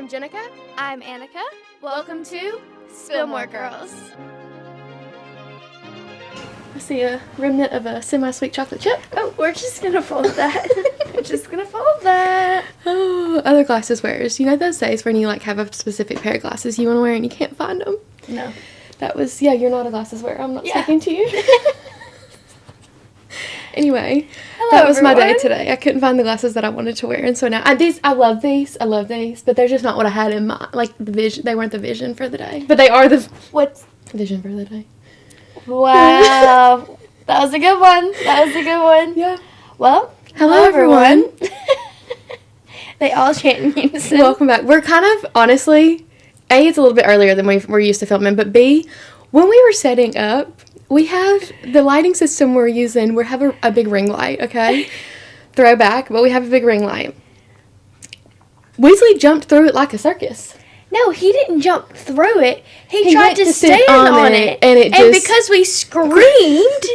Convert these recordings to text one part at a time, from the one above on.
I'm Jennica. I'm Annica. Welcome to Spillmore Girls. I see a remnant of a semi-sweet chocolate chip. Oh, we're just going to fold that. We're just going to fold that. Oh, other glasses wearers. You know those days when you have a specific pair of glasses you want to wear and you can't find them? No. That was, you're not a glasses wearer. I'm not speaking to you. Anyway, that was my day today. I couldn't find the glasses that I wanted to wear, and so now I love these, but they're just not what I had in mind. The vision, they weren't the vision for the day, but they are the vision for the day. Wow, that was a good one. Yeah. Well, hello everyone. They all chant in unison. Welcome back. We're kind of honestly, A, it's a little bit earlier than we're used to filming, but B, when we were setting up. We have the lighting system we're using. We have a big ring light, okay? Throwback, but we have a big ring light. Weasley jumped through it like a circus. No, he didn't jump through it. He tried to stand on it. And because we screamed,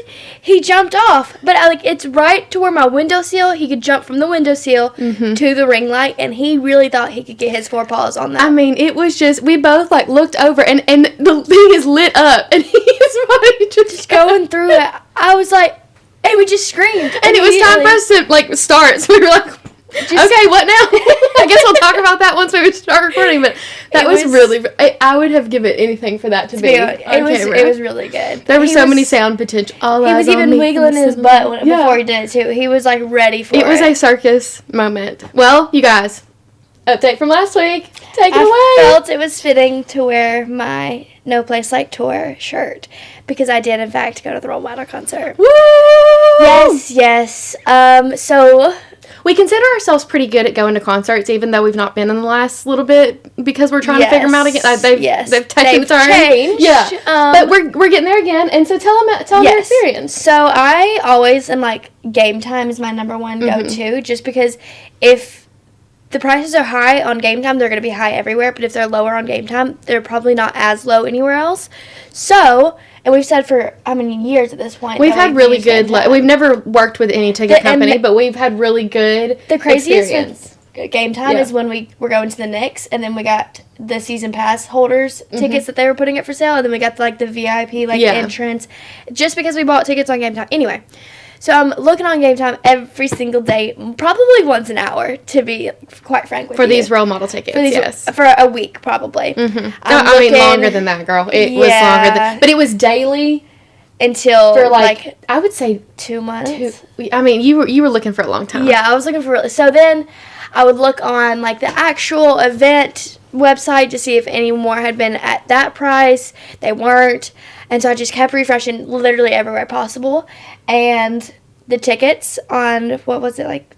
he jumped off. But it's right to where my windowsill. He could jump from the windowsill to the ring light, and he really thought he could get his forepaws on that. I mean, it was just, we both looked over, and the thing is lit up, and his body just going through it. I was like, and we just screamed. And it was time for us to start, so we were like, okay, what now? I guess we'll talk about that once we start recording, but that was really, I would have given anything for that to be on camera. It was really good. There were so many sound potential. He was even wiggling his butt before he did it, too. He was, ready for it. It was a circus moment. Well, you guys, update from last week. Take it away. I felt it was fitting to wear my No Place Like Tour shirt because I did, in fact, go to the Role Model concert. Woo! Yes. So we consider ourselves pretty good at going to concerts, even though we've not been in the last little bit because we're trying to figure them out again. They've taken a turn. Changed. Yeah, but we're getting there again. And so tell them your experience. So I always am game time is my number one go-to, just because if the prices are high on game time, they're going to be high everywhere. But if they're lower on game time, they're probably not as low anywhere else. So. And we've said for how many years at this point? We've had really good. We've never worked with any ticket company, but we've had really good. The craziest with game time is when we were going to the Knicks, and then we got the season pass holders tickets that they were putting up for sale, and then we got the VIP entrance, just because we bought tickets on game time. Anyway. So I'm looking on game time every single day, probably once an hour, to be quite frank with you. For these Role Model tickets, yes. For a week, probably. Mm-hmm. I mean, longer than that, girl. It was longer than... But it was daily... Until, for I would say... 2 months. I mean, you were looking for a long time. Yeah, I was looking for... So then I would look on, the actual event website to see if any more had been at that price. They weren't. And so I just kept refreshing literally everywhere possible. And the tickets on, what was it,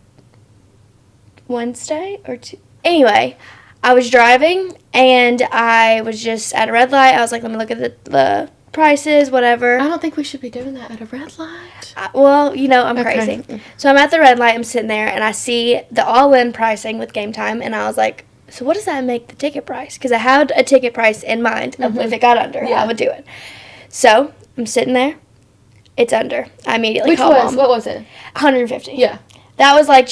Wednesday or two? Anyway, I was driving and I was just at a red light. I was like, let me look at the prices, whatever. I don't think we should be doing that at a red light. I'm crazy. So I'm at the red light. I'm sitting there and I see the all-in pricing with game time. And I was like, so what does that make the ticket price? Because I had a ticket price in mind of if it got under, I would do it. So I'm sitting there. It's under. I immediately called Mom. What was it? $150. Yeah. That was I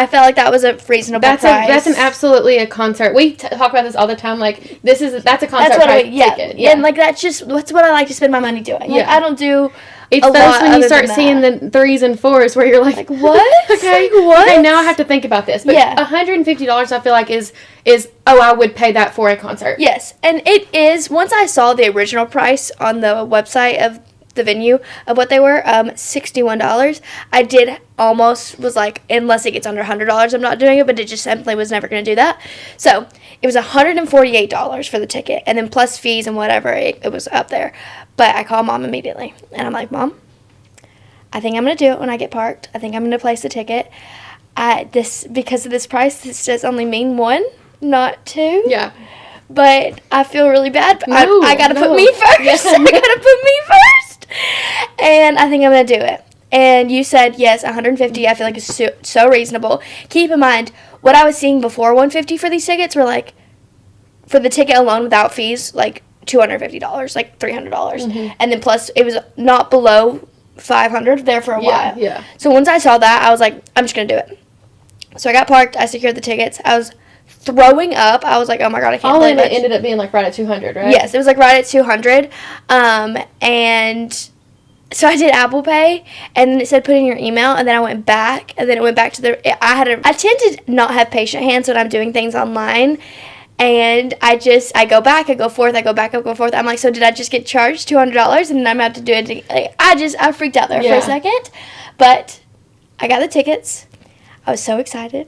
felt like that was a reasonable price. That's absolutely a concert. We talk about this all the time. That's a concert price ticket. Yeah. And that's what I like to spend my money doing. I don't do it's a those lot when you other start than seeing that. the 3s and 4s where you're like what? Okay. What? Okay, now I have to think about this. But $150 I feel like is I would pay that for a concert. Yes. And it is, once I saw the original price on the website of the venue of what they were, $61. I did almost was unless it gets under $100, I'm not doing it, but it just simply was never going to do that. So it was $148 for the ticket, and then plus fees and whatever, it was up there. But I called Mom immediately, and I'm like, Mom, I think I'm going to do it when I get parked. I think I'm going to place the ticket. Because of this price, this does only mean 1, not 2. Yeah. But I feel really bad. But I got to put me first. Yes. I got to put me first. And I think I'm going to do it. And you said, yes, $150 I feel like is so reasonable. Keep in mind, what I was seeing before $150 for these tickets were for the ticket alone without fees, $250, $300. And then plus, it was not below $500 there for a while. Yeah. So once I saw that, I was like, I'm just going to do it. So I got parked. I secured the tickets. I was throwing up. I was like, oh my God, I can't All believe in it it. ended up being like right at 200, right? Yes, it was like right at 200. And so I did Apple Pay, and then it said put in your email, and then I went back, and then it went back to I tend to not have patient hands when I'm doing things online, and I go back, I go forth, I go back, I go forth. I'm like, so did I just get charged $200, and then I'm going to have to do it? Like, I freaked out there for a second, but I got the tickets. I was so excited,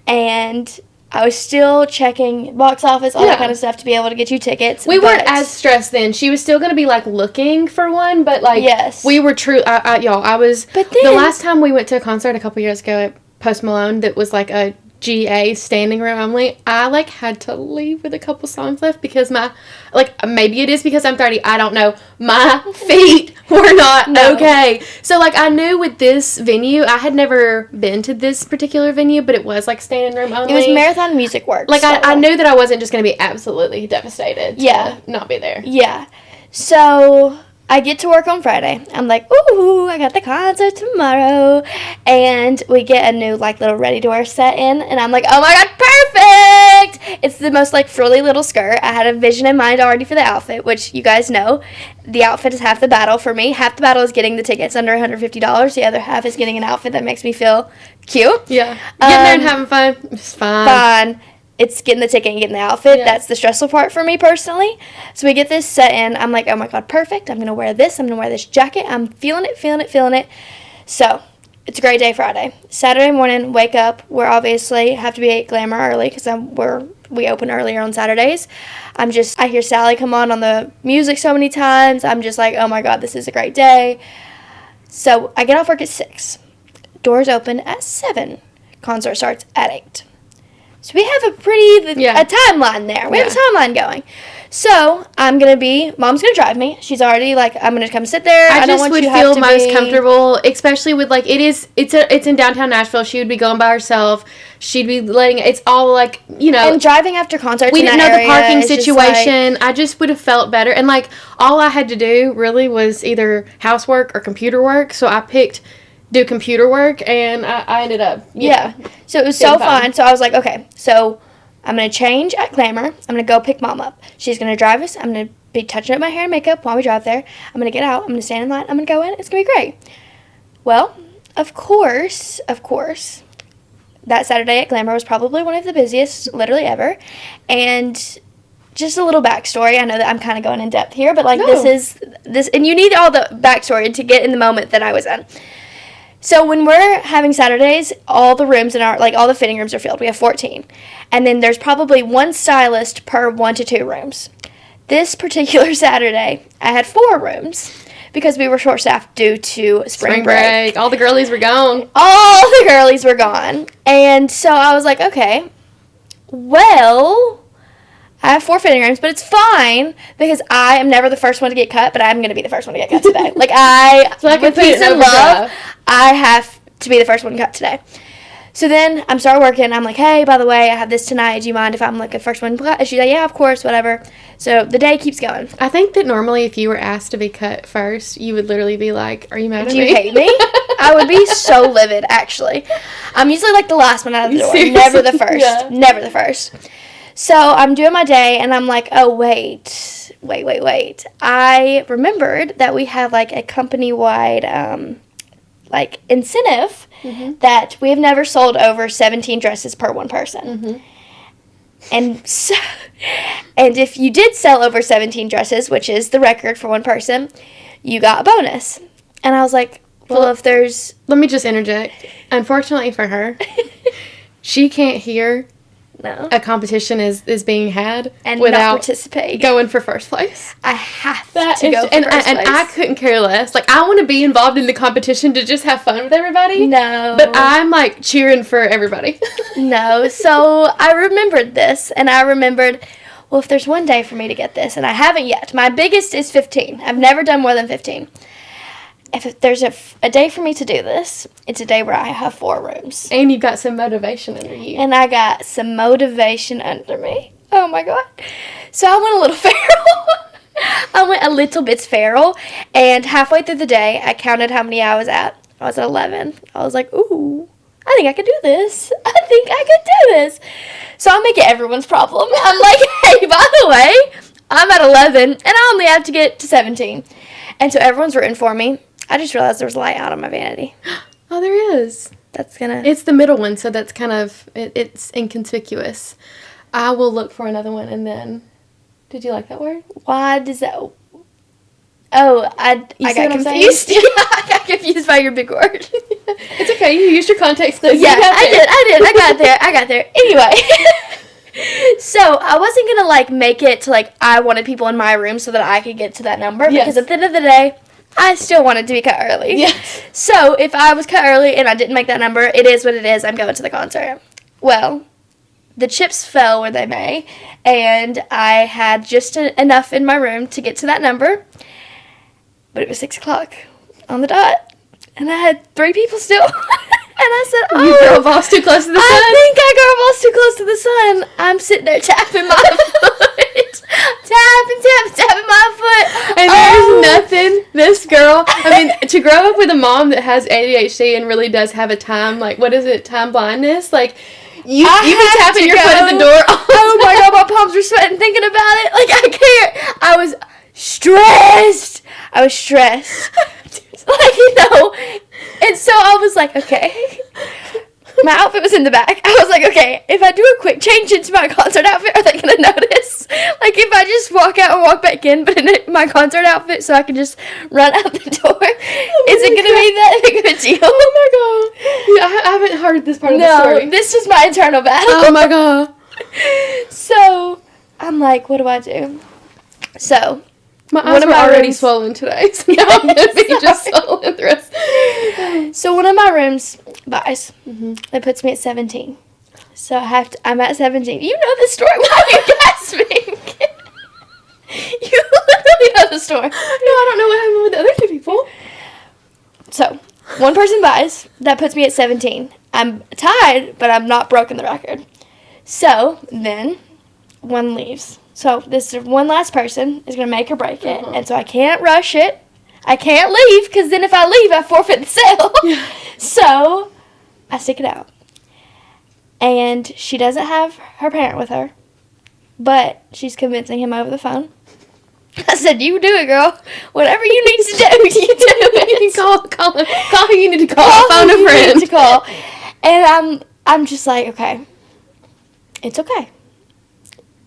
and I was still checking box office, all that kind of stuff to be able to get you tickets. We weren't as stressed then. She was still going to be, like, looking for one, but, like, we were true. I was, but then, the last time we went to a concert a couple years ago at Post Malone that was, like, a GA standing room only, I, like, had to leave with a couple songs left because maybe it is because I'm 30, I don't know, my feet were not okay. So, like, I knew with this venue, I had never been to this particular venue, but it was, like, standing room only. It was Marathon Music Works. Like, I knew that I wasn't just going to be absolutely devastated to not be there. Yeah. So I get to work on Friday. I'm like, ooh, I got the concert tomorrow. And we get a new, like, little ready-to-wear set in. And I'm like, oh, my God, perfect! It's the most, like, frilly little skirt. I had a vision in mind already for the outfit, which you guys know. The outfit is half the battle for me. Half the battle is getting the tickets under $150. The other half is getting an outfit that makes me feel cute. Yeah. Getting there and having fun. It's fine. Fun. It's getting the ticket and getting the outfit. Yeah. That's the stressful part for me personally. So we get this set in. I'm like, oh my God, perfect. I'm going to wear this. I'm going to wear this jacket. I'm feeling it. So it's a great day Friday. Saturday morning, wake up. We're obviously have to be at Glamour early because we open earlier on Saturdays. I hear Sally come on the music so many times. I'm just like, oh my God, this is a great day. So I get off work at 6. Doors open at 7. Concert starts at 8. So we have a timeline there. We have a timeline going. So Mom's going to drive me. She's already like, I'm going to come sit there. I just would feel most comfortable, especially with like, it's in downtown Nashville. She would be going by herself. She'd be it's all like, And driving after concerts we didn't know the parking situation. Like, I just would have felt better. And like, all I had to do really was either housework or computer work. So I picked do computer work, and I ended up, So it was so fun. So I was like, okay, so I'm going to change at Glamour. I'm going to go pick Mom up. She's going to drive us. I'm going to be touching up my hair and makeup while we drive there. I'm going to get out. I'm going to stand in line. I'm going to go in. It's going to be great. Well, of course, that Saturday at Glamour was probably one of the busiest literally ever. And just a little backstory. I know that I'm kind of going in depth here, but like this, and you need all the backstory to get in the moment that I was in. So when we're having Saturdays, all the rooms in all the fitting rooms are filled. We have 14. And then there's probably one stylist per 1 to 2 rooms. This particular Saturday, I had 4 rooms because we were short-staffed due to spring break. All the girlies were gone. And so I was like, okay, well, I have 4 fitting rooms, but it's fine because I am never the first one to get cut, but I'm going to be the first one to get cut today. With peace and love, I have to be the first one to cut today. So then I'm starting working. I'm like, hey, by the way, I have this tonight. Do you mind if I'm like the first one to cut? And she's like, yeah, of course, whatever. So the day keeps going. I think that normally if you were asked to be cut first, you would literally be like, are you mad at me? Do you hate me? I would be so livid, actually. I'm usually like the last one out of the door. Seriously? Never the first. Yeah. Never the first. So I'm doing my day, and I'm like, oh, wait. I remembered that we have, like, a company-wide, incentive that we have never sold over 17 dresses per one person. Mm-hmm. And if you did sell over 17 dresses, which is the record for one person, you got a bonus. And I was like, well, if there's... Let me just interject. Unfortunately for her, she can't hear... No. A competition is being had and without not participate. Going for first place. I have to go for first place. And I couldn't care less. Like, I want to be involved in the competition to just have fun with everybody. No. But I'm, like, cheering for everybody. No. So I remembered this, and I remembered, well, if there's one day for me to get this, and I haven't yet. My biggest is 15. I've never done more than 15. If there's a day for me to do this, it's a day where I have 4 rooms. And you've got some motivation under you. And I got some motivation under me. Oh, my God. So I went a little feral. I went a little bit feral. And halfway through the day, I counted how many I was at. I was at 11. I was like, ooh, I think I could do this. I think I could do this. So I'll make it everyone's problem. I'm like, hey, by the way, I'm at 11, and I only have to get to 17. And so everyone's rooting for me. I just realized there was a light out on my vanity. Oh, there is. That's gonna... It's the middle one, so that's kind of, it's inconspicuous. I will look for another one, and then, did you like that word? Why does that... Oh, I got confused. I got confused by your big word. It's okay. You used your context clues. Yeah, I did. I got there. Anyway. So, I wasn't going to, like, make it to, like, I wanted people in my room so that I could get to that number. Yes. Because at the end of the day, I still wanted to be cut early. Yes. So, if I was cut early and I didn't make that number, it is what it is. I'm going to the concert. Well, the chips fell where they may. And I had just enough in my room to get to that number. But it was 6 o'clock on the dot, and I had 3 people still. And I said, oh. You girl boss too close to the sun? I think I girl boss too close to the sun. I'm sitting there tapping my foot. tapping my foot. And there's nothing, this girl, I mean, to grow up with a mom that has ADHD and really does have a time, like, what is it, time blindness? Like, you be tapping your foot at the door. Oh my God, my palms were sweating thinking about it. Like, I can't. I was stressed. Like, you know. And so I was like, okay. My outfit was in the back. I was like, okay, if I do a quick change into my concert outfit, are they going to notice? Like, if I just walk out and walk back in, but in my concert outfit so I can just run out the door, is it going to be that big of a deal? Oh my God. Yeah, I haven't heard this part of the story. No, this is my internal battle. Oh my God. So, I'm like, what do I do? So, my eyes were already swollen today, so now I'm going to be just swollen the rest. So one of my rooms buys. That puts me at 17. So I'm at 17. You know the story. Why are you gasping? You literally know the story. No, I don't know what happened with the other 2 people. So, one person buys. That puts me at 17. I'm tied, but I'm not broken the record. So, then, one leaves. So, this one last person is going to make or break it. And so, I can't rush it. I can't leave, because then if I leave, I forfeit the sale. Yeah. So, I stick it out. And she doesn't have her parent with her. But she's convincing him over the phone. I said, you do it, girl. Whatever you need to do, you do it. Call who you need to call. Phone a friend. You need to call. And I'm just like, okay. It's okay.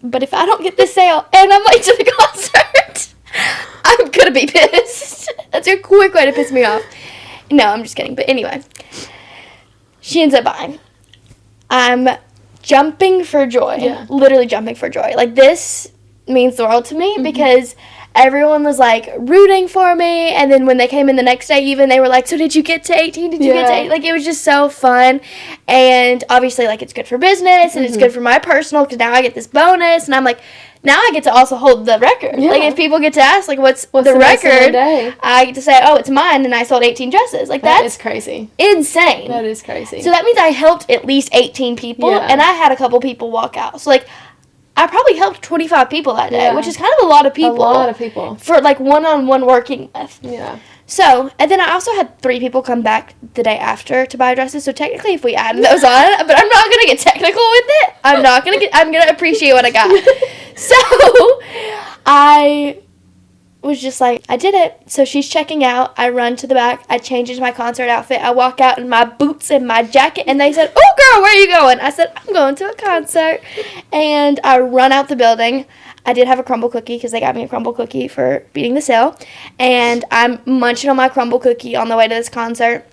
But if I don't get this sale and I'm late to the concert, I'm going to be pissed. That's a quick way to piss me off. No, I'm just kidding. But anyway, she ends up buying. I'm jumping for joy. Yeah. Literally jumping for joy. Like, this means the world to me because everyone was, like, rooting for me. And then when they came in the next day, even, they were like, so did you get to 18? Did you get to 18? Like, it was just so fun. And obviously, like, it's good for business and it's good for my personal because now I get this bonus. And I'm like, now I get to also hold the record. Yeah. Like, if people get to ask, like, what's the record, I get to say, oh, it's mine, and I sold 18 dresses. Like, that's crazy. Insane. That is crazy. So that means I helped at least 18 people, and I had a couple people walk out. So, like, I probably helped 25 people that day, which is kind of a lot of people. A lot of people. For, like, one-on-one working with. Yeah. So, and then I also had 3 people come back the day after to buy dresses. So technically, if we added those on, but I'm not going to get technical with it. I'm going to appreciate what I got. So, I was just like, I did it. So she's checking out. I run to the back. I change into my concert outfit. I walk out in my boots and my jacket. And they said, oh, girl, where are you going? I said, I'm going to a concert. And I run out the building. I did have a crumble cookie because they got me a crumble cookie for beating the sale. And I'm munching on my crumble cookie on the way to this concert.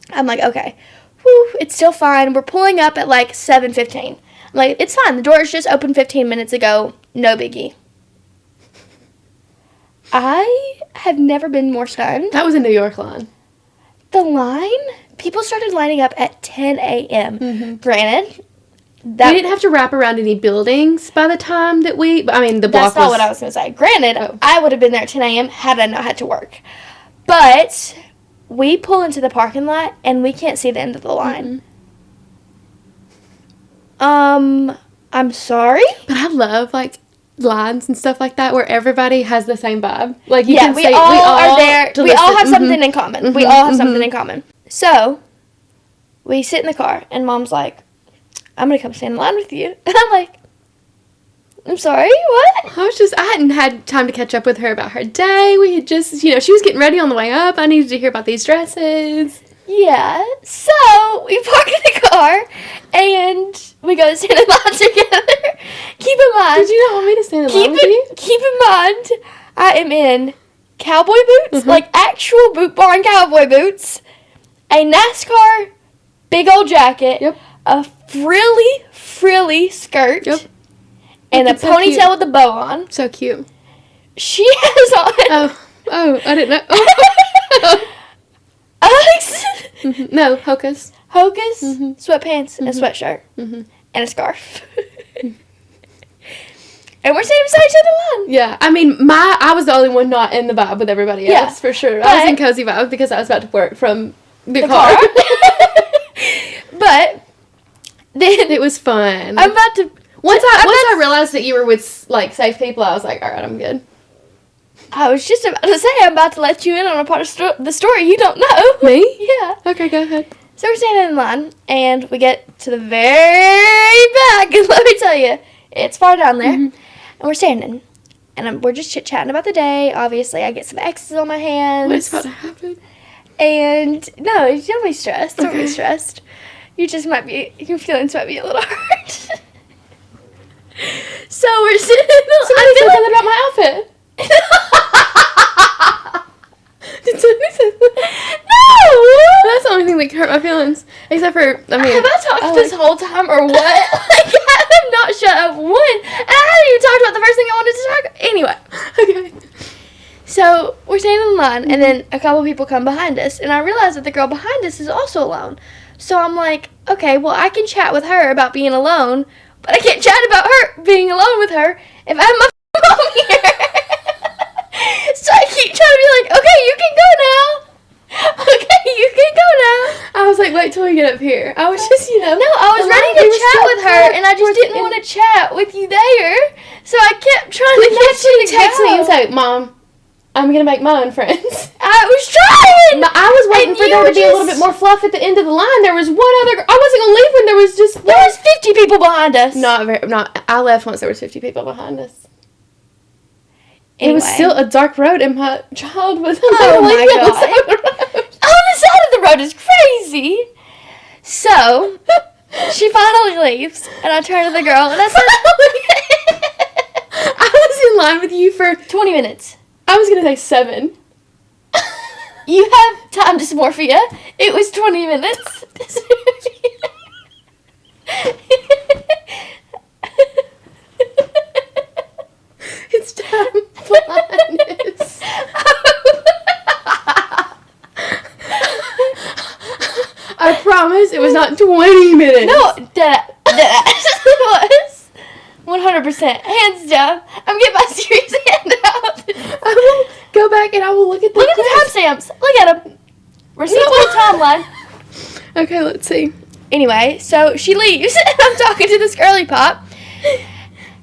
I'm like, okay, whew, it's still fine. We're pulling up at like 7:15. I'm like, it's fine. The doors just opened 15 minutes ago. No biggie. I have never been more stunned. That was a New York line. The line? People started lining up at 10 a.m. Granted, we didn't have to wrap around any buildings by the time that the block was... That's not what I was going to say. Granted, I would have been there at 10 a.m. had I not had to work. But we pull into the parking lot, and we can't see the end of the line. I'm sorry? But I love, like, lines and stuff like that where everybody has the same vibe. Like, you can we say, all are there. We all have something in common. We all have something in common. So... we sit in the car, and Mom's like, I'm going to come stand in line with you. And I'm like, I'm sorry, what? I hadn't had time to catch up with her about her day. We had just, she was getting ready on the way up. I needed to hear about these dresses. Yeah, so we park in the car, and we go stand in line together. Keep in mind. Did you not want me to stand in line with you? Keep in mind, I am in cowboy boots, like actual Boot Barn cowboy boots, a NASCAR big old jacket, a frilly skirt, and a ponytail with a bow on. So cute. She has on. Oh, I didn't know. Uggs. No, Hokas. Sweatpants, and a sweatshirt, and a scarf. And we're standing beside each other in line. Yeah, I mean, I was the only one not in the vibe with everybody else, for sure. I was in cozy vibe because I was about to work from the car. But then it was fun. I'm about to. Once I realized that you were with safe people, I was like, all right, I'm good. I was just about to say I'm about to let you in on a part of the story you don't know. Me? Yeah. Okay, go ahead. So we're standing in line, and we get to the very back, and let me tell you, it's far down there, and we're standing, and we're just chit-chatting about the day. Obviously, I get some X's on my hands. What's about to happen? And, no, don't be stressed. Don't be stressed. Your feelings might be a little hurt. So we're sitting in the line. Somebody said something about my outfit. Did somebody say that? No! That's the only thing that hurt my feelings. Except for, have I talked this whole time or what? Like, I have not shut up one. And I haven't even talked about the first thing I wanted to talk about. Anyway. Okay. So, we're standing in line, and then a couple people come behind us, and I realize that the girl behind us is also alone. So I'm like, okay, well, I can chat with her about being alone, but I can't chat about her being alone with her if I have my phone here. So I keep trying to be like, okay, you can go now. Okay, you can go now. I was like, wait till we get up here. I was just, No, I was ready to chat with her, and I just didn't want to chat with you there. So I kept trying to get you to text me and say, Mom, I'm going to make my own friends. I was trying. I was waiting for there to be a little bit more fluff at the end of the line. There was one other. I wasn't going to leave when there was 50 people behind us. I left once there was 50 people behind us. Anyway. It was still a dark road, and my child was Oh my God. On the side of the road is crazy. So, she finally leaves, and I turn to the girl, and I said, I was in line with you for 20 minutes. I was going to say 7. You have time dysmorphia. It was 20 minutes. It's time blindness. I promise it was not 20 minutes. No, that was 100%. Hands down. I'm getting my serious hand out. I will go back and I will look at the timestamps. Look at them. Receipt on timeline. Okay, let's see. Anyway, so she leaves, and I'm talking to this girly pop.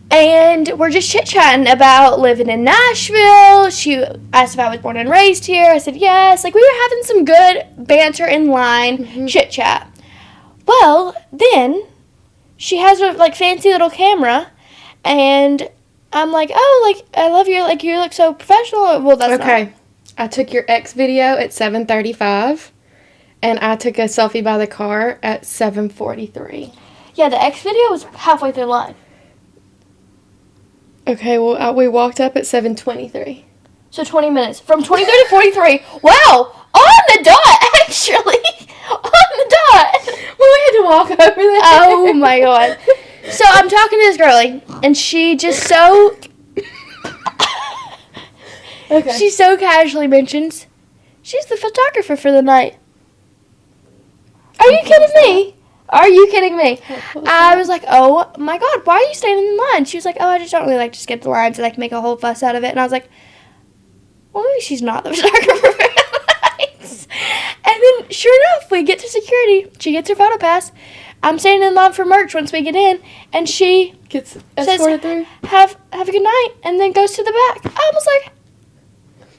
And we're just chit-chatting about living in Nashville. She asked if I was born and raised here. I said yes. Like, we were having some good banter in line, chit-chat. Well, then, she has a, fancy little camera, and I'm like, oh, I love you. Like, you look so professional. Well, that's okay. I took your X video at 7:35, and I took a selfie by the car at 7:43. Yeah, the X video was halfway through the line. Okay, well, we walked up at 7:23. So 20 minutes. From 23 to 43. Wow! On the dot, actually! On the dot! Well, we had to walk over there. Oh, my God. So I'm talking to this girlie, and she just so... Okay. She so casually mentions, she's the photographer for the night. Are you kidding me? Are you kidding me? I was like, oh my God, why are you standing in line? She was like, oh, I just don't really like to skip the lines and make a whole fuss out of it. And I was like, well, maybe she's not the photographer for the night. And then, sure enough, we get to security. She gets her photo pass. I'm standing in line for merch once we get in, and she gets escorted through. Have a good night, and then goes to the back. I was like,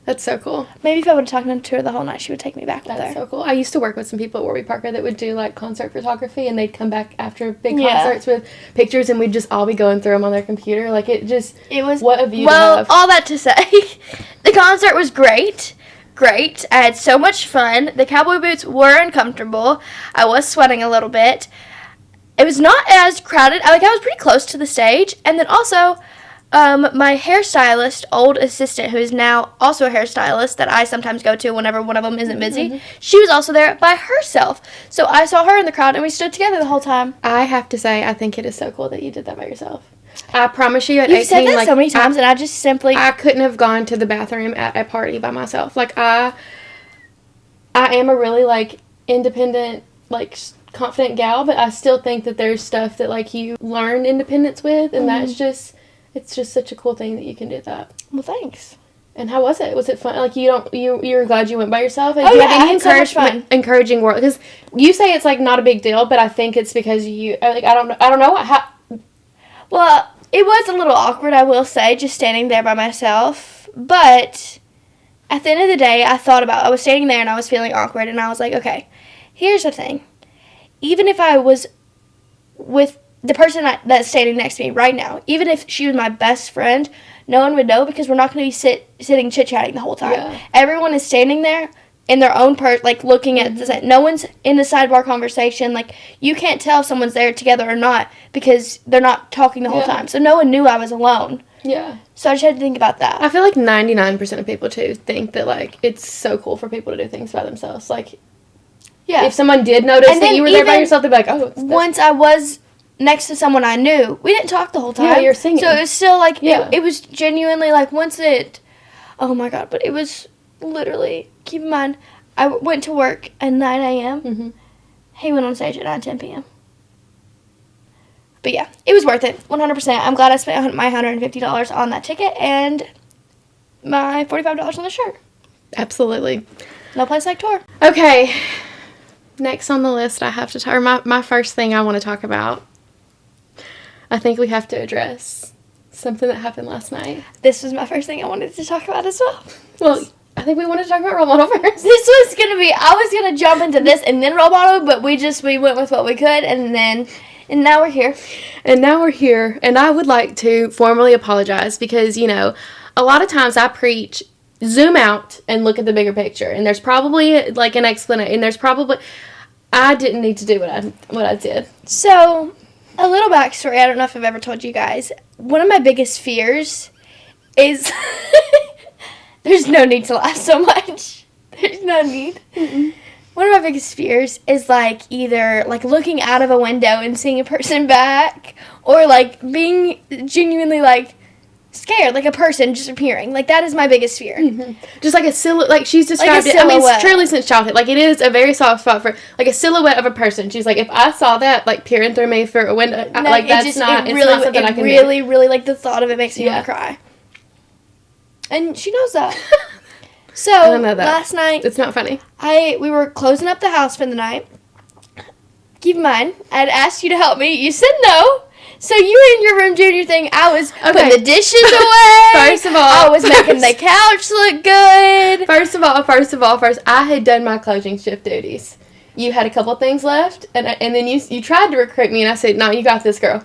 That's so cool. Maybe if I would have talked to her the whole night, she would take me back with her. That's so cool. I used to work with some people at Warby Parker that would do, like, concert photography, and they'd come back after big concerts with pictures, and we'd just all be going through them on their computer. Like, it was, what a view to have. All that to say, the concert was great. Great. I had so much fun. The cowboy boots were uncomfortable. I was sweating a little bit. It was not as crowded. I was pretty close to the stage, and then also... my hairstylist, old assistant, who is now also a hairstylist that I sometimes go to whenever one of them isn't busy, she was also there by herself. So I saw her in the crowd, and we stood together the whole time. I have to say, I think it is so cool that you did that by yourself. I promise you, at You've 18, said that like, so many times, and I just simply... I couldn't have gone to the bathroom at a party by myself. Like, I am a really, like, independent, like, confident gal, but I still think that there's stuff that, like, you learn independence with, and that's just... It's just such a cool thing that you can do that. Well, thanks. And how was it? Was it fun? Like, you're glad you went by yourself? Oh, yeah, I had so much fun. Encouraging work? Because you say it's, like, not a big deal, but I think it's because you, like, I don't know how... Well, it was a little awkward, I will say, just standing there by myself. But at the end of the day, I was standing there and I was feeling awkward, and I was like, okay, here's the thing. Even if I was with the person that's standing next to me right now, even if she was my best friend, no one would know because we're not going to be sitting chit-chatting the whole time. Yeah. Everyone is standing there in their own part, like, looking at the... No one's in the sidebar conversation. Like, you can't tell if someone's there together or not because they're not talking the whole time. So no one knew I was alone. Yeah. So I just had to think about that. I feel like 99% of people, too, think that, like, it's so cool for people to do things by themselves. Like, yeah, if someone did notice that you were there by yourself, they'd be like, oh, once I was... next to someone I knew. We didn't talk the whole time. Yeah, you're singing. So it was still, like, it was genuinely, like, oh, my God. But it was literally, keep in mind, I went to work at 9 a.m. Mm-hmm. He went on stage at 9:10 p.m. But, yeah, it was worth it, 100%. I'm glad I spent my $150 on that ticket and my $45 on the shirt. Absolutely. No place like tour. Okay. Next on the list, I have to talk, or my first thing I want to talk about, I think we have to address something that happened last night. This was my first thing I wanted to talk about as well. Well, I think we wanted to talk about role model first. I was going to jump into this and then role model, but we went with what we could, and now we're here. And now we're here, and I would like to formally apologize because, you know, a lot of times I preach, zoom out and look at the bigger picture, and there's probably, like, an explanation, and there's probably, I didn't need to do what I did. So... a little backstory, I don't know if I've ever told you guys. One of my biggest fears is... there's no need to laugh so much. There's no need. Mm-mm. One of my biggest fears is, like, either, like, looking out of a window and seeing a person back, or, like, being genuinely, like, scared, like a person just appearing. Like, that is my biggest fear. Mm-hmm. Just like a silhouette, like she's described it. I mean, it's truly since childhood. Like, it is a very soft spot for, like, a silhouette of a person. She's like, if I saw that, like, peering through me for a window, no, like, it's not something I can do. Really, like, the thought of it makes me want to cry. And she knows that. So, I don't know that. Last night... it's not funny. We were closing up the house for the night. Keep in mind, I had asked you to help me. You said no. So you were in your room doing your thing. I was putting the dishes away. First of all, I was making the couch look good. First of all, I had done my closing shift duties. You had a couple things left, and then you tried to recruit me, and I said, no, you got this, girl.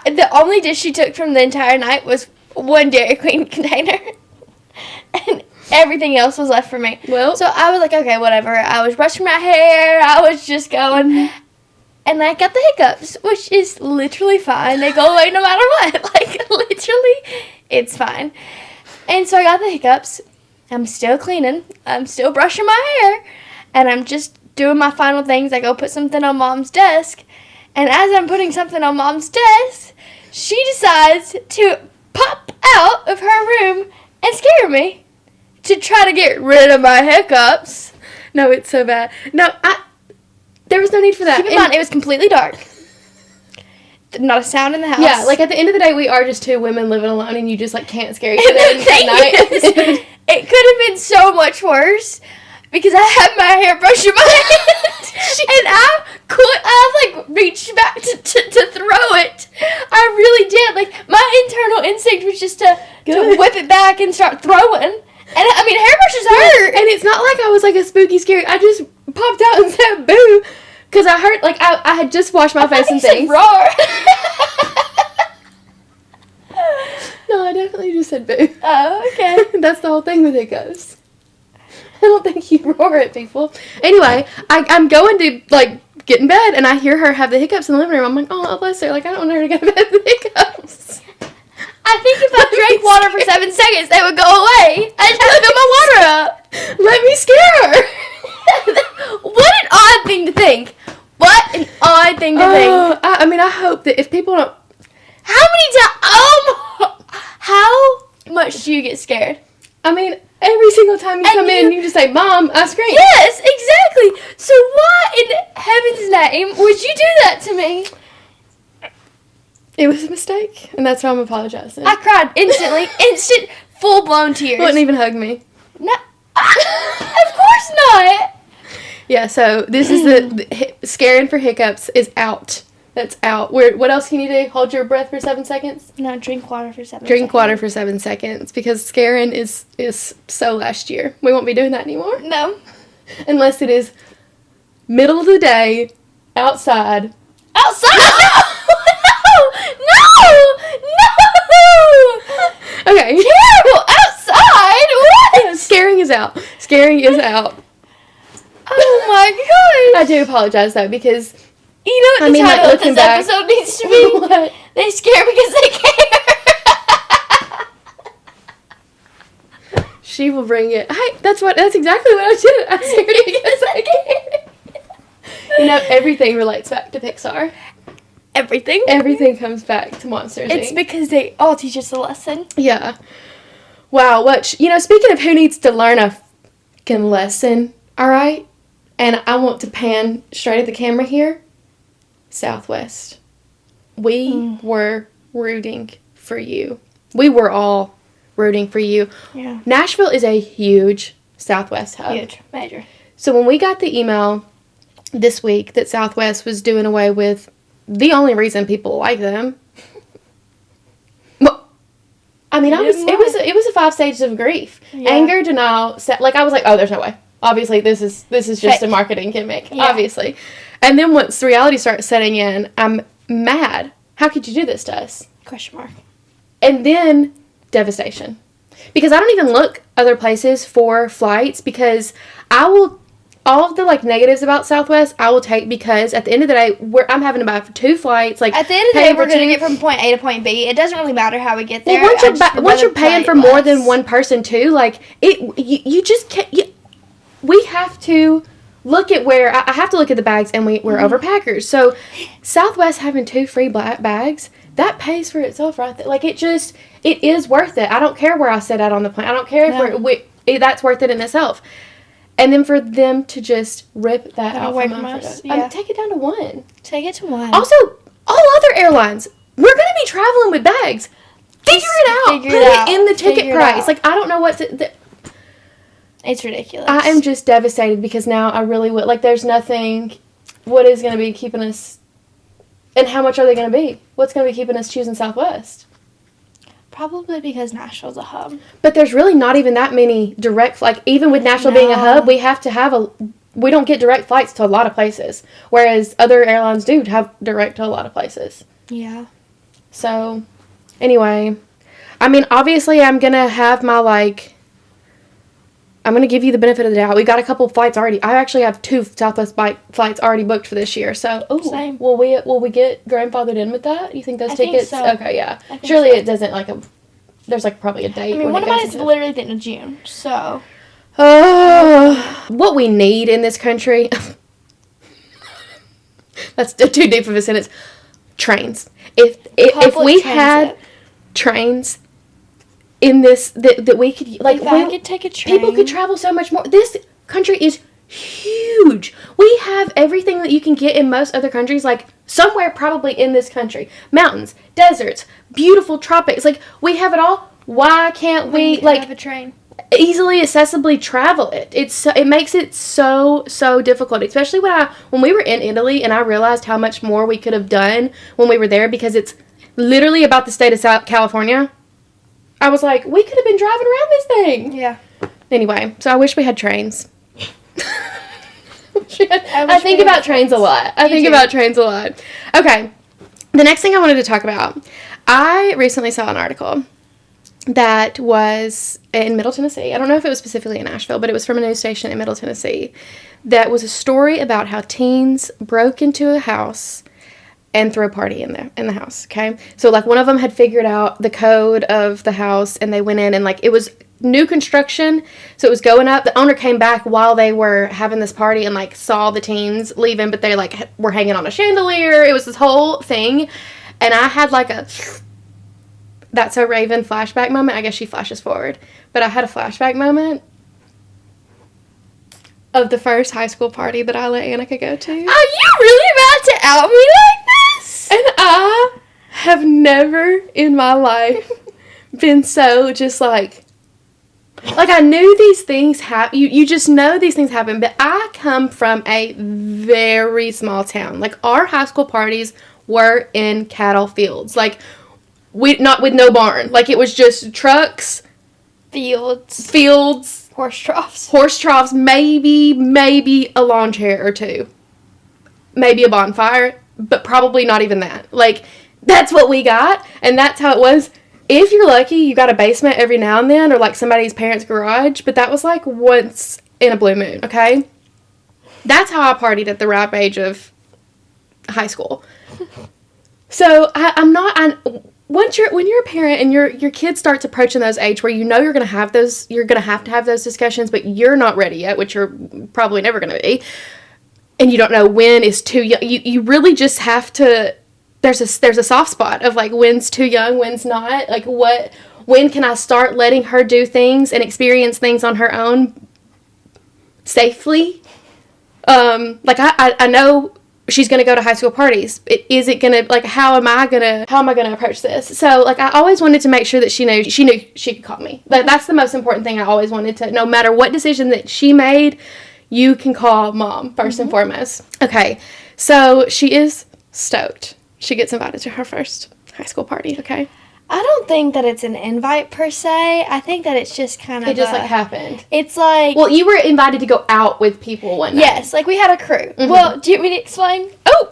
The only dish she took from the entire night was one Dairy Queen container. And everything else was left for me. Well, so I was like, okay, whatever. I was brushing my hair. I was just going... mm-hmm. And I got the hiccups, which is literally fine. They go away no matter what. Like, literally, it's fine. And so I got the hiccups. I'm still cleaning. I'm still brushing my hair. And I'm just doing my final things. I go put something on Mom's desk. And as I'm putting something on Mom's desk, she decides to pop out of her room and scare me to try to get rid of my hiccups. No, it's so bad. No, there was no need for that. Keep in mind, it was completely dark. Not a sound in the house. Yeah, like, at the end of the day, we are just two women living alone, and you just, like, can't scare each other at night. It could have been so much worse, because I had my hair brushed in my head, and I like, reached back to throw it. I really did. Like, my internal instinct was just to whip it back and start throwing. And I mean, hairbrushes hurt. And it's not like I was like a spooky scary. I just popped out and said boo. Because I heard, like, I had just washed my face and things. Roar. No, I definitely just said boo. Oh, okay. That's the whole thing with hiccoughs. I don't think you roar at people. Anyway, I'm going to, like, get in bed, and I hear her have the hiccups in the living room. I'm like, oh, bless her. Like, I don't want her to go to bed with hiccups. I think if I drank water for 7 seconds, they would go away. I just have to fill my water up. Let me scare her. What an odd thing to think. What an odd thing to think. I mean, I hope that if people don't... How many times? How much do you get scared? I mean, every single time you come in, you just say, Mom, I scream. Yes, exactly. So why in heaven's name would you do that to me? It was a mistake, and that's why I'm apologizing. I cried instantly. Instant, full-blown tears. Wouldn't even hug me. No. Of course not. Yeah, so this is the scaring for hiccups is out. That's out. What else can you do? Hold your breath for 7 seconds? No, drink water for 7 seconds. Drink water for 7 seconds, because scaring is so last year. We won't be doing that anymore. No. Unless it is middle of the day, outside. Outside? No! Okay. Terrible! Outside? What? Scaring is out. Scaring is out. Oh my gosh. I do apologize, though, because... You know what the title of this episode needs to be? What? They scare because they care. She will bring it. That's exactly what I did. I scared because I care. You know, everything relates back to Pixar. Everything? Everything comes back to Monsters, It's Inc. because they all teach us a lesson. Yeah. Wow, speaking of who needs to learn a fucking lesson, alright? And I want to pan straight at the camera here. Southwest. We were rooting for you. We were all rooting for you. Yeah. Nashville is a huge Southwest hub. Huge. Major. So when we got the email this week that Southwest was doing away with the only reason people like them. Well, I mean, it was a 5 stages of grief. Yeah. Anger, denial, I was like, oh, there's no way. Obviously, this is just Fake. a marketing gimmick. Yeah. Obviously. And then once reality starts setting in, I'm mad. How could you do this to us? Question mark. And then devastation. Because I don't even look other places for flights, because all of the negatives about Southwest I will take, because at the end of the day I'm having to buy for 2 flights. At the end of the day, we're going to get from point A to point B. It doesn't really matter how we get there. Well, once you're paying for more than one person too, you just can't. We have to look at where I have to look at the bags, and we're overpackers. So Southwest having 2 free bags, that pays for itself right there. It is worth it. I don't care where I sit out on the plane. I don't care if that's worth it in itself. And then for them to just rip that out from us. Yeah. Take it down to 1. Take it to 1. Also, all other airlines, we're going to be traveling with bags. Figure it out. Put it in the ticket price. I don't know what to... It's ridiculous. I am just devastated, because now I really would... there's nothing... What is going to be keeping us... And how much are they going to be? What's going to be keeping us choosing Southwest? Probably because Nashville's a hub. But there's really not even that many direct... even with Nashville being a hub, we have to have we don't get direct flights to a lot of places. Whereas other airlines do have direct to a lot of places. Yeah. So, anyway. I mean, obviously I'm going to have my, I'm going to give you the benefit of the doubt. We've got a couple flights already. I actually have 2 Southwest flights already booked for this year. So, same. Will we get grandfathered in with that? You think those tickets? Think so. Okay, yeah. Surely it doesn't there's probably a date. I mean, one of mine is literally the end of June. So. What we need in this country. That's too deep of a sentence. Trains. If we had trains in this that we could I could take a train. People could travel so much more. This country is huge. We have everything that you can get in most other countries, somewhere probably in this country. Mountains, deserts, beautiful tropics. We have it all. Why can't we have a train? Easily accessibly travel it? It makes it so difficult, especially when we were in Italy, and I realized how much more we could have done when we were there, because it's literally about the state of California. I was like, we could have been driving around this thing. Yeah. Anyway, so I wish we had trains. I think we about had trains a lot. I think about trains a lot. Okay. The next thing I wanted to talk about, I recently saw an article that was in Middle Tennessee. I don't know if it was specifically in Nashville, but it was from a news station in Middle Tennessee. That was a story about how teens broke into a house and threw a party in the house. Okay, so like one of them had figured out the code of the house, and they went in and like it was new construction, so it was going up. The owner came back while they were having this party and like saw the teens leaving, but they like were hanging on a chandelier. It was this whole thing, and I had like a "That's So Raven" flashback moment. I guess she flashes forward, but I had a flashback moment of the first high school party that I let Annica go to. Are you really about to out me like this? And I have never in my life been so just like I knew these things happen. You just know these things happen, but I come from a very small town. Like our high school parties were in cattle fields. Like not with no barn. Like it was just trucks, fields, horse troughs, maybe a lawn chair or two, maybe a bonfire, but probably not even that. Like that's what we got, and that's how it was. If you're lucky, you got a basement every now and then, or like somebody's parents' garage, but that was like once in a blue moon. Okay, that's how I partied at the ripe age of high school. So when you're a parent and your kid starts approaching those age where you know you're gonna have to have those discussions, but you're not ready yet, which you're probably never gonna be, and you don't know when is too young. You really just have to. There's a soft spot of like when's too young, when's not. Like when can I start letting her do things and experience things on her own safely? Like I know she's gonna go to high school parties. Is it gonna like how am I gonna approach this? So like I always wanted to make sure that she knew she could call me. Like that's the most important thing. I always wanted to, no matter what decision that she made, you can call mom first and foremost. Okay, so she is stoked. She gets invited to her first high school party. Okay. I don't think that it's an invite per se. I think that it's just kind of it just like happened. It's like, well, you were invited to go out with people one night. Yes, like we had a crew. Mm-hmm. Well, do you want me to explain? Oh,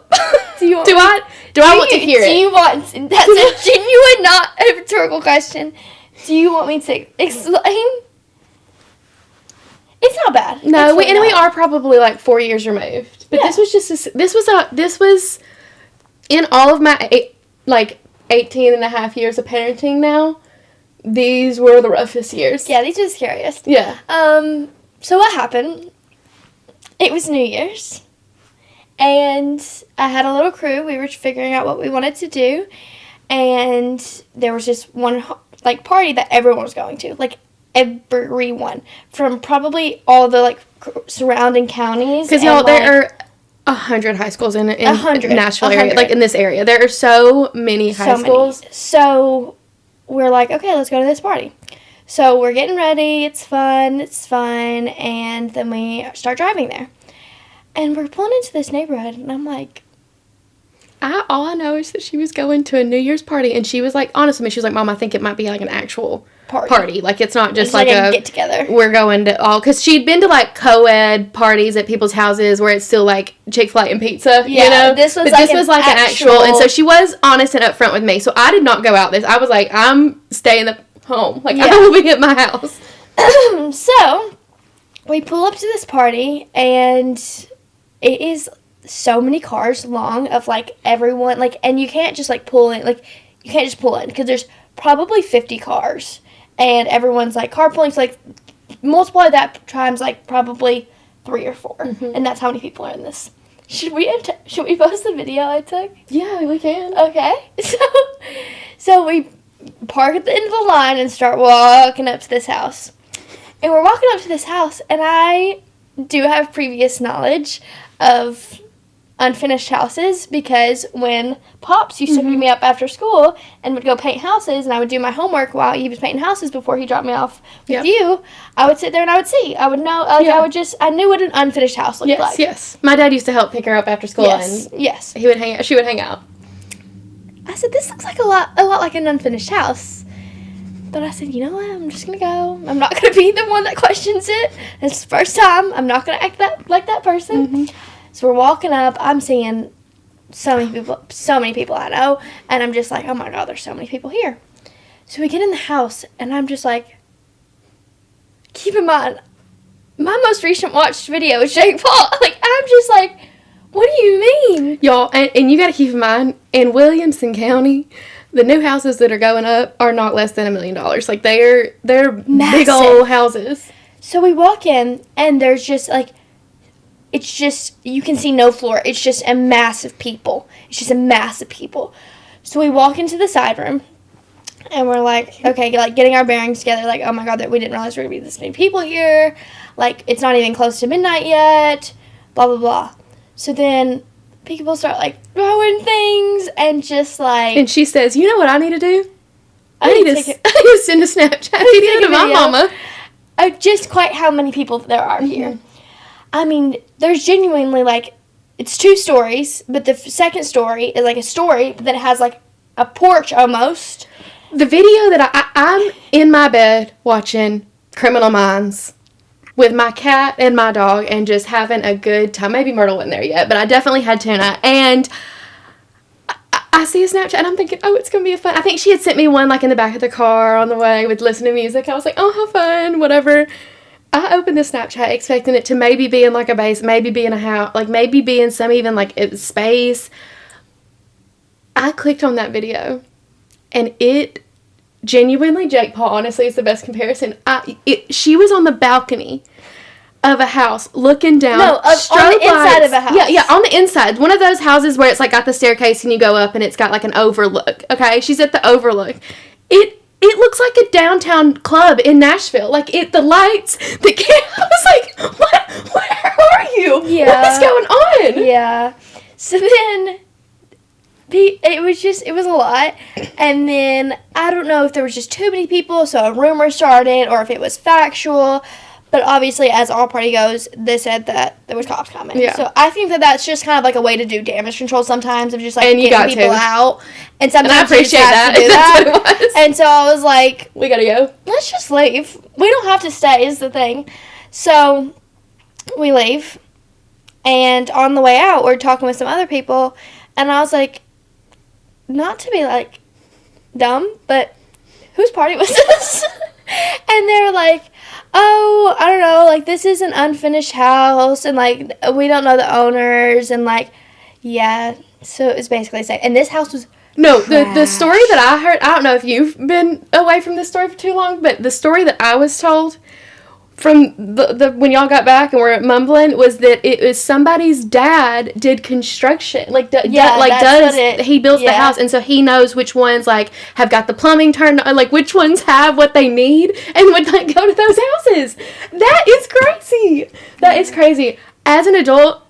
do I want to hear it? Do you want? That's a genuine, not a rhetorical question. Do you want me to explain? It's not bad. No, we are probably like 4 years removed. But yeah. This was in all of my 18 and a half years of parenting now, these were the roughest years. Yeah, these were the scariest. Yeah. So what happened? It was New Year's, and I had a little crew. We were figuring out what we wanted to do, and there was just one like party that everyone was going to, like everyone from probably all the surrounding counties. Because y'all, there are 100 high schools in Nashville area, like in this area. There are so many high schools. So we're like, okay, let's go to this party. So we're getting ready. It's fun, and then we start driving there, and we're pulling into this neighborhood, and I'm like, all I know is that she was going to a New Year's party, and she was like, honestly, she was like, Mom, I think it might be like an actual party. Like it's not just like a get together. We're going to all, because she'd been to like co-ed parties at people's houses where it's still like Chick-fil-A and pizza. Yeah, you know, this was like an actual, and so she was honest and upfront with me. So I did not go out this. I was like, I'm staying home. Like I will be at my house. So we pull up to this party, and it is so many cars long of like everyone, like, and you can't just like pull in, like you can't just pull in because there's probably 50 cars. And everyone's, like, carpooling. So, like, multiply that times, like, probably 3 or 4. Mm-hmm. And that's how many people are in this. Should we post the video I took? Yeah, we can. Okay. So we park at the end of the line and start walking up to this house. And we're walking up to this house, and I do have previous knowledge of unfinished houses, because when Pops used to pick me up after school and would go paint houses, and I would do my homework while he was painting houses before he dropped me off with you, I would sit there and I would see. I would know, I knew what an unfinished house looked like. Yes. My dad used to help pick her up after school, and she would hang out. I said, this looks like a lot like an unfinished house. But I said, you know what? I'm just going to go. I'm not going to be the one that questions it. It's the first time. I'm not going to act like that person. Mm-hmm. So we're walking up. I'm seeing so many people I know. And I'm just like, oh, my God, there's so many people here. So we get in the house, and I'm just like, keep in mind, my most recent watched video is Jake Paul. Like, I'm just like, what do you mean? Y'all, and you got to keep in mind, in Williamson County, the new houses that are going up are not less than $1 million. Like, they're Massive. big old houses. So we walk in, and there's just, like, it's just, you can see no floor. It's just a mass of people. It's just a mass of people. So we walk into the side room, and we're like, okay, like, getting our bearings together. Like, oh, my God, we didn't realize there were going to be this many people here. Like, it's not even close to midnight yet. Blah, blah, blah. So then people start, like, throwing things and just, like... And she says, you know what I need to do? I need to send a Snapchat take video a to my video. mama. Just quite how many people there are here. I mean, there's genuinely, like, it's 2 stories, but the second story is, like, a story that has, like, a porch almost. The video that I'm in my bed watching Criminal Minds with my cat and my dog and just having a good time. Maybe Myrtle wasn't there yet, but I definitely had tuna. And I see a Snapchat and I'm thinking, oh, it's going to be a fun. I think she had sent me one like in the back of the car on the way with listening to music. I was like, oh, how fun, whatever. I opened the Snapchat expecting it to maybe be in like a base, maybe be in a house, like maybe be in some even like space. I clicked on that video and it genuinely, Jake Paul honestly is the best comparison. She was on the balcony of a house looking down. No, on the inside of a house. Yeah, on the inside. One of those houses where it's like got the staircase and you go up and it's got like an overlook. Okay, she's at the overlook. It looks like a downtown club in Nashville. Like the lights, the camera. I was like, what? Where are you? Yeah. What is going on? Yeah. So then it was a lot. And then I don't know if there was just too many people, so a rumor started, or if it was factual. But obviously, as all party goes, they said that there was cops coming. Yeah. So I think that that's just kind of like a way to do damage control sometimes, of just like And you getting people got to. out. And sometimes And I appreciate you just have that. to do That's that. what it was. And so I was like, We gotta go. let's just leave. We don't have to stay is the thing. So we leave. And on the way out, we're talking with some other people. And I was like, not to be like dumb, but whose party was this? And they were like, oh, I don't know, like, this is an unfinished house, and, like, we don't know the owners, and, like, yeah, so it's basically the same. And this house was No, the story that I heard, I don't know if you've been away from this story for too long, but the story that I was told from the when y'all got back and were mumbling was that it was somebody's dad did construction, he builds the house, and so he knows which ones like have got the plumbing turned on, like which ones have what they need, and would like go to those houses. That is crazy. That is crazy. As an adult,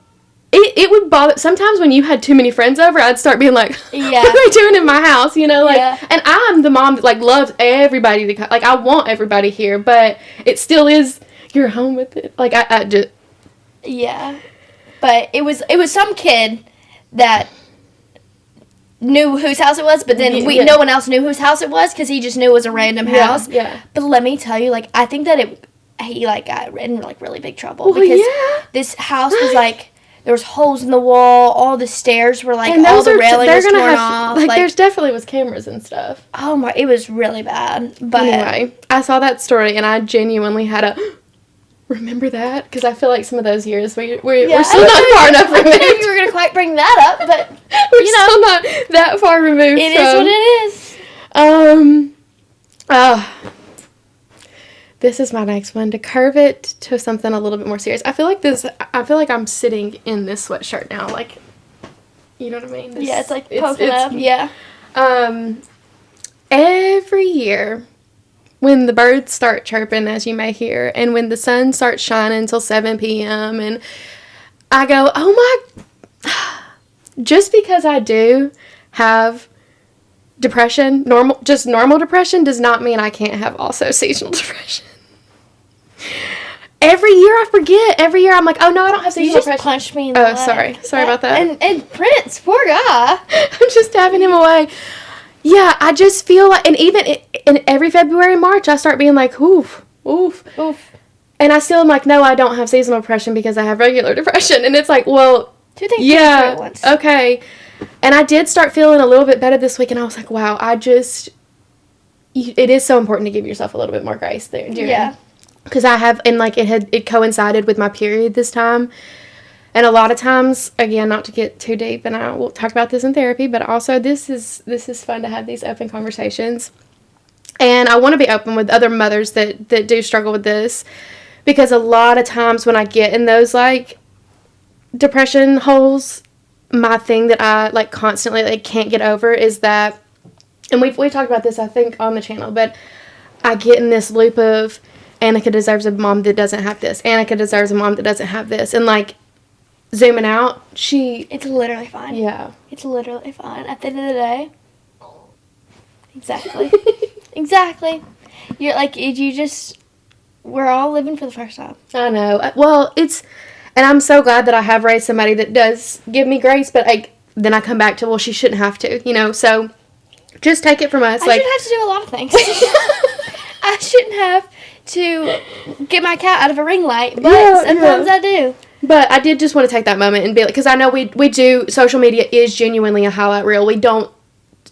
it would bother. Sometimes when you had too many friends over, I'd start being like, Yeah. what are they doing in my house? You know, like, Yeah. and I'm the mom that, like, loves everybody to come. Like, I want everybody here, but it still is, you're home with it. Like, I just. Yeah. But it was some kid that knew whose house it was, but then no one else knew whose house it was because he just knew it was a random house. Yeah. But let me tell you, like, I think that he, like, got in, like, really big trouble. Well, because yeah. this house was, like, there was holes in the wall, all the stairs were, like, And all those the are railing they're was gonna torn have, off. like, there's definitely was cameras and stuff. Oh, my, it was really bad. But Anyway, I saw that story and I genuinely had a, remember that? Because I feel like some of those years we're still not far enough I don't know if removed. you were going to quite bring that up, but, We're you know, still not that far removed. it is what it is. This is my next one. To curve it to something a little bit more serious. I feel like I'm sitting in this sweatshirt now. Like, you know what I mean? Yeah, it's like poking up. Yeah. Every year when the birds start chirping, as you may hear, and when the sun starts shining until 7 p.m. and I go, oh my, just because I do have depression, normal depression, does not mean I can't have also seasonal depression. Every year I forget. Every year I'm like, oh no, I don't have seasonal You just depression. punched me in the leg. Sorry about that. And Prince, poor guy. I'm just tapping him away. Yeah, I just feel like, and even in every February and March, I start being like, oof. And I still am like, no, I don't have seasonal depression because I have regular depression. And it's like, well, Two things yeah, at once. okay. And I did start feeling a little bit better this week, and I was like, wow, it is so important to give yourself a little bit more grace there. Yeah. Because I have, and like it coincided with my period this time. And a lot of times, again, not to get too deep, and I will talk about this in therapy, but also this is fun to have these open conversations. And I want to be open with other mothers that do struggle with this, because a lot of times when I get in those like depression holes, my thing that I like constantly like can't get over is that, and we talked about this I think on the channel, but I get in this loop of Annica deserves a mom that doesn't have this. Annica deserves a mom that doesn't have this, and like zooming out, it's literally fine. Yeah. It's literally fine. At the end of the day, exactly. Exactly. You're like, we're all living for the first time. I know. Well, and I'm so glad that I have raised somebody that does give me grace, but then I come back to, well, she shouldn't have to, so just take it from us. I shouldn't have to do a lot of things. I shouldn't have to get my cat out of a ring light, but sometimes I do. But I did just want to take that moment and be like, because I know we do, social media is genuinely a highlight reel. We don't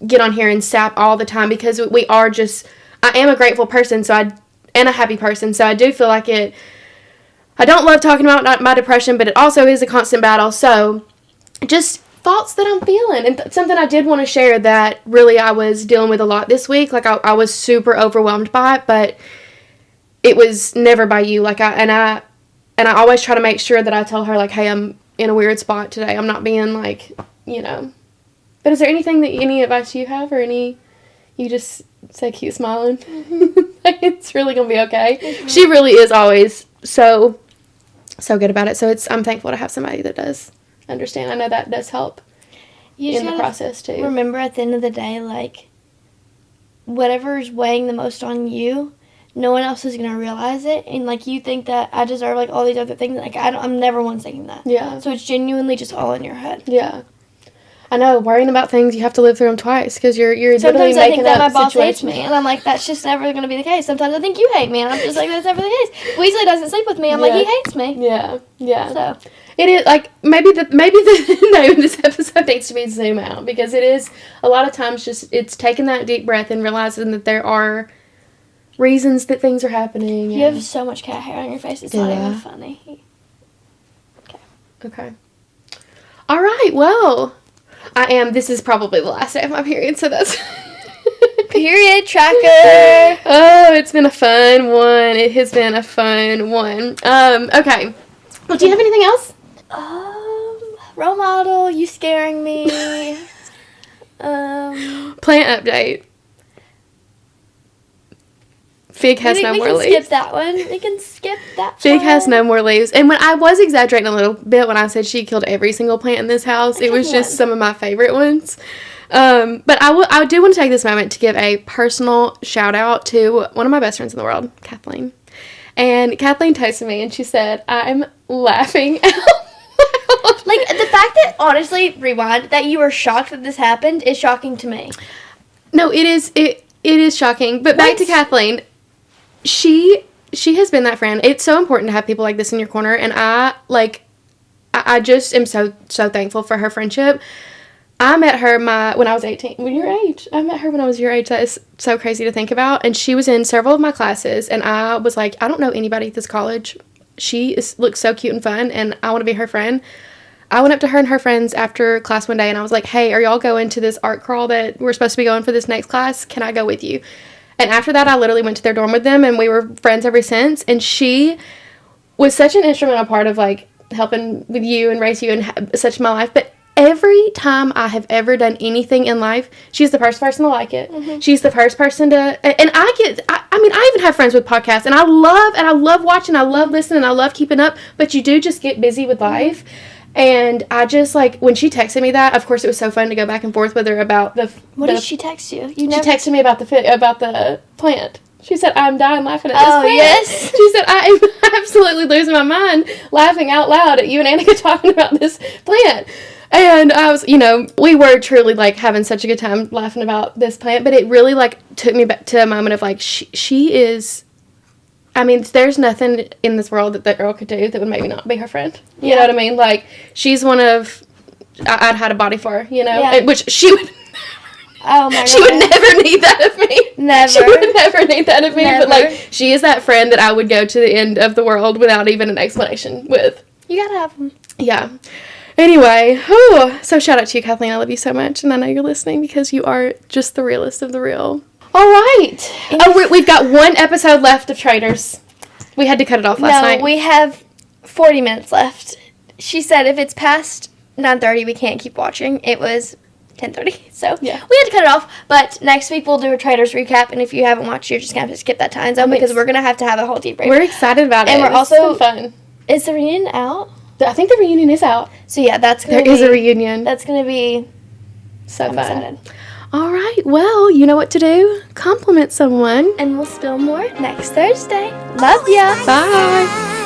get on here and sap all the time, because we are just, I am a grateful person, and a happy person, so I do feel like I don't love talking about my depression, but it also is a constant battle, so just thoughts that I'm feeling, and something I did want to share that really I was dealing with a lot this week, like I was super overwhelmed by it, but it was never by you, like and I always try to make sure that I tell her, like, hey, I'm in a weird spot today. I'm not being, like, But is there any advice you have, or you just say cute smiling? It's really going to be okay. Mm-hmm. She really is always so good about it. So I'm thankful to have somebody that does understand. I know that does help in the process, too. Remember, at the end of the day, like, whatever's weighing the most on you, no one else is going to realize it, and, like, you think that I deserve, like, all these other things, like, I'm never once thinking that. Yeah. So it's genuinely just all in your head. Yeah. I know, worrying about things, you have to live through them twice, because you're literally making up situations. Sometimes I think that my boss hates me, situations. and I'm like, that's just never going to be the case. Sometimes I think you hate me, and I'm just like, that's never the case. Weasley doesn't sleep with me. I'm like, he hates me. Yeah. So. It is, like, maybe the name of this episode needs to be Zoom Out, because it is, a lot of times, just, it's taking that deep breath and realizing that there are reasons that things are happening. You have so much cat hair on your face, it's not even funny. Okay. All right, well, this is probably the last day of my period, so that's... Period tracker! Oh, it's been a fun one. It has been a fun one. Okay. Well, do you have anything else? Role model, you scaring me. Plant update. Fig has no more leaves. We can skip that one. We can skip that Fig has no more leaves. And when I was exaggerating a little bit when I said she killed every single plant in this house, it was just some of my favorite ones. But I do want to take this moment to give a personal shout out to one of my best friends in the world, Kathleen. And Kathleen texted me and she said, I'm laughing out loud. Like, the fact that, honestly, rewind, that you were shocked that this happened is shocking to me. No, it is shocking. But back to Kathleen. She has been that friend. It's so important to have people like this in your corner, and I just am so thankful for her friendship. I met her when I was 18. When your age. I met her when I was your age. That is so crazy to think about. And she was in several of my classes, and I was like, I don't know anybody at this college. She looks so cute and fun, and I want to be her friend. I went up to her and her friends after class one day, and I was like, hey, are y'all going to this art crawl that we're supposed to be going for this next class? Can I go with you? And after that, I literally went to their dorm with them, and we were friends ever since. And she was such an instrumental part of, like, helping with you and raise you and such my life. But every time I have ever done anything in life, she's the first person to like it. Mm-hmm. She's the first person to, and I even have friends with podcasts, and I love watching, I love listening, I love keeping up, but you do just get busy with life. And I just, like, when she texted me that, of course, it was so fun to go back and forth with her about What did she text you? She texted me about the plant. She said, I'm dying laughing at this plant. Yes. She said, I am absolutely losing my mind laughing out loud at you and Annica talking about this plant. And I was, we were truly, like, having such a good time laughing about this plant, but it really, like, took me back to a moment of, like, she is, I mean, there's nothing in this world that girl could do that would maybe not be her friend. You know what I mean? Like, she's one of, I'd had a body for her, which she would... Oh my god. She would never need that of me. Never. She would never need that of me. Never. But, like, she is that friend that I would go to the end of the world without even an explanation with. You gotta have them. Yeah. Anyway, so shout out to you, Kathleen. I love you so much. And I know you're listening because you are just the realest of the real. All right. Oh, we've got one episode left of Traitors. We had to cut it off last night. No, we have 40 minutes left. She said if it's past 9:30, we can't keep watching. It was 10:30, so yeah. We had to cut it off. But next week we'll do a Traitors recap, and if you haven't watched, you're just gonna have to skip that time zone because we're gonna have to have a whole debrief. We're excited about it. And we're also fun. Is the reunion out? I think the reunion is out. So yeah, there is a reunion. That's gonna be so fun. Excited. All right. Well, you know what to do. Compliment someone, and we'll spill more next Thursday. Love ya. Bye.